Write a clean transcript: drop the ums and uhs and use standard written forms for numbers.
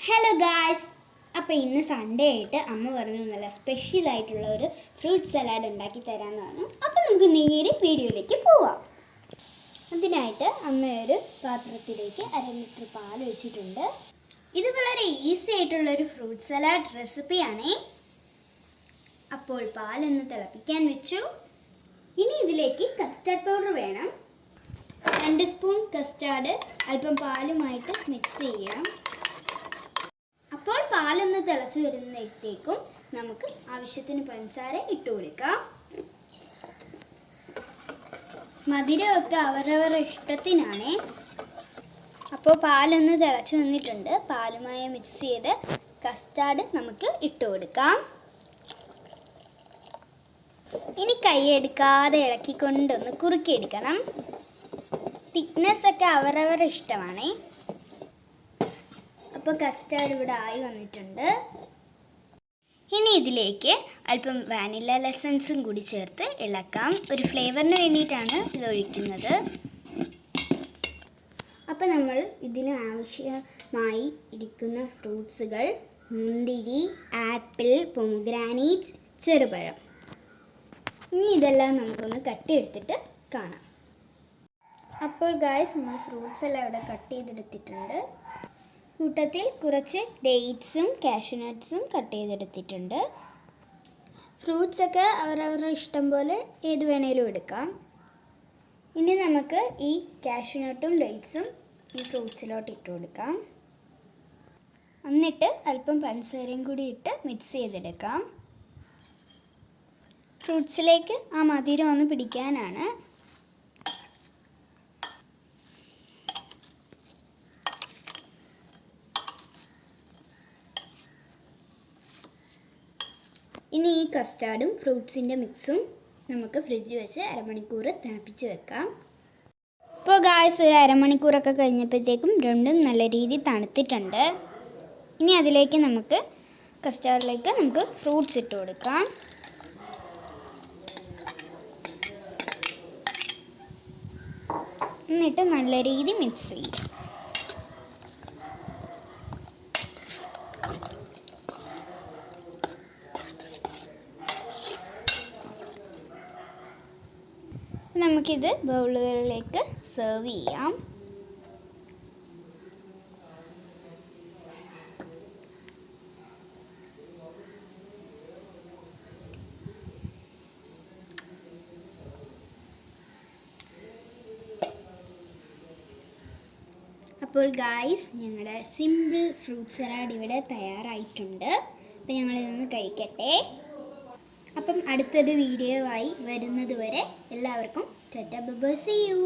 Hello guys, അപ്പോൾ ഇന്ന് Sunday ആയിട്ട് അമ്മ പറഞ്ഞു നല്ല സ്പെഷ്യലായിട്ടുള്ള ഒരു ഫ്രൂട്ട് സലാഡ് ഉണ്ടാക്കി തരാമെന്ന് പറഞ്ഞു. അപ്പോൾ നമുക്ക് നേരെ വീഡിയോയിലേക്ക് പോവാം. അതിനായിട്ട് അമ്മ ഒരു പാത്രത്തിലേക്ക് 1/2 ലിറ്റർ പാൽ ഒഴിച്ചിട്ടുണ്ട്. ഇത് വളരെ ഈസി ആയിട്ടുള്ളൊരു ഫ്രൂട്ട് സലാഡ് റെസിപ്പിയാണേ. അപ്പോൾ പാലൊന്ന് തിളപ്പിക്കാൻ വെച്ചു. ഇനി ഇതിലേക്ക് കസ്റ്റാർഡ് പൗഡർ വേണം. 2 സ്പൂൺ കസ്റ്റാർഡ് അല്പം പാലുമായിട്ട് മിക്സ് ചെയ്യാം. അപ്പോൾ പാലൊന്ന് തിളച്ചു വരുന്നതിലേക്കും നമുക്ക് ആവശ്യത്തിന് പഞ്ചസാര ഇട്ട് കൊടുക്കാം. മധുരമൊക്കെ അവരവരുടെ ഇഷ്ടത്തിനാണേ. അപ്പോൾ പാലൊന്ന് തിളച്ചു വന്നിട്ടുണ്ട്. പാലുമായി മിക്സ് ചെയ്ത് കസ്റ്റാർഡ് നമുക്ക് ഇട്ട് കൊടുക്കാം. ഇനി കൈയെടുക്കാതെ ഇളക്കിക്കൊണ്ടൊന്ന് കുറുക്കിയെടുക്കണം. തിക്നെസ് ഒക്കെ അവരവരുടെ ഇഷ്ടമാണേ. അപ്പോൾ കസ്റ്റാർഡ് ഇവിടെ ആയി വന്നിട്ടുണ്ട്. ഇനി ഇതിലേക്ക് അല്പം വാനില എസൻസും കൂടി ചേർത്ത് ഇളക്കാം. ഒരു ഫ്ലേവറിന് വേണ്ടിയിട്ടാണ് ഇത് ഒഴിക്കുന്നത്. അപ്പോൾ നമ്മൾ ഇതിന് ആവശ്യമായി ഇരിക്കുന്ന ഫ്രൂട്ട്സുകൾ മുന്തിരി, ആപ്പിൾ, പൊമഗ്രാനേറ്റ്, ചെറുപഴം. ഇനി ഇതെല്ലാം നമുക്കൊന്ന് കട്ടിയെടുത്തിട്ട് കാണാം. അപ്പോൾ ഗായ്സ്, നമ്മൾ ഫ്രൂട്ട്സ് എല്ലാം ഇവിടെ കട്ട് ചെയ്തെടുത്തിട്ടുണ്ട്. കൂട്ടത്തിൽ കുറച്ച് ഡേറ്റ്സും കാഷ്യൂനട്ട്സും കട്ട് ചെയ്തെടുത്തിട്ടുണ്ട്. ഫ്രൂട്ട്സൊക്കെ അവരവരുടെ ഇഷ്ടം പോലെ ഏത് വേണേലും എടുക്കാം. ഇനി നമുക്ക് ഈ കാഷ്യൂനട്ടും ഡേറ്റ്സും ഈ ഫ്രൂട്ട്സിലോട്ട് ഇട്ട് കൊടുക്കാം. എന്നിട്ട് അല്പം പഞ്ചസാരയും കൂടി ഇട്ട് മിക്സ് ചെയ്തെടുക്കാം. ഫ്രൂട്ട്സിലേക്ക് ആ മധുരം ഒന്ന് പിടിക്കാനാണ്. ഇനി ഈ കസ്റ്റാർഡും ഫ്രൂട്ട്സിൻ്റെ മിക്സും നമുക്ക് ഫ്രിഡ്ജിൽ വെച്ച് 1/2 മണിക്കൂർ തണുപ്പിച്ച് വെക്കാം. ഇപ്പോൾ ഗായ്സ്, ഒരു 1/2 മണിക്കൂറൊക്കെ കഴിഞ്ഞപ്പോഴത്തേക്കും രണ്ടും നല്ല രീതിയിൽ തണുത്തിട്ടുണ്ട്. ഇനി അതിലേക്ക് നമുക്ക് കസ്റ്റാർഡിലേക്ക് നമുക്ക് ഫ്രൂട്ട്സ് ഇട്ട് കൊടുക്കാം. എന്നിട്ട് നല്ല രീതിയിൽ മിക്സ് ചെയ്യും. നമുക്കിത് ബൗളുകളിലേക്ക് സെർവ് ചെയ്യാം. അപ്പോൾ ഗായ്സ്, ഞങ്ങളുടെ സിമ്പിൾ ഫ്രൂട്ട് സലാഡ് ഇവിടെ തയ്യാറായിട്ടുണ്ട്. അപ്പോൾ ഞങ്ങളിതൊന്ന് കഴിക്കട്ടെ. അപ്പം അടുത്തൊരു വീഡിയോ ആയി വരുന്നത് വരെ എല്ലാവർക്കും tata bye bye, see U.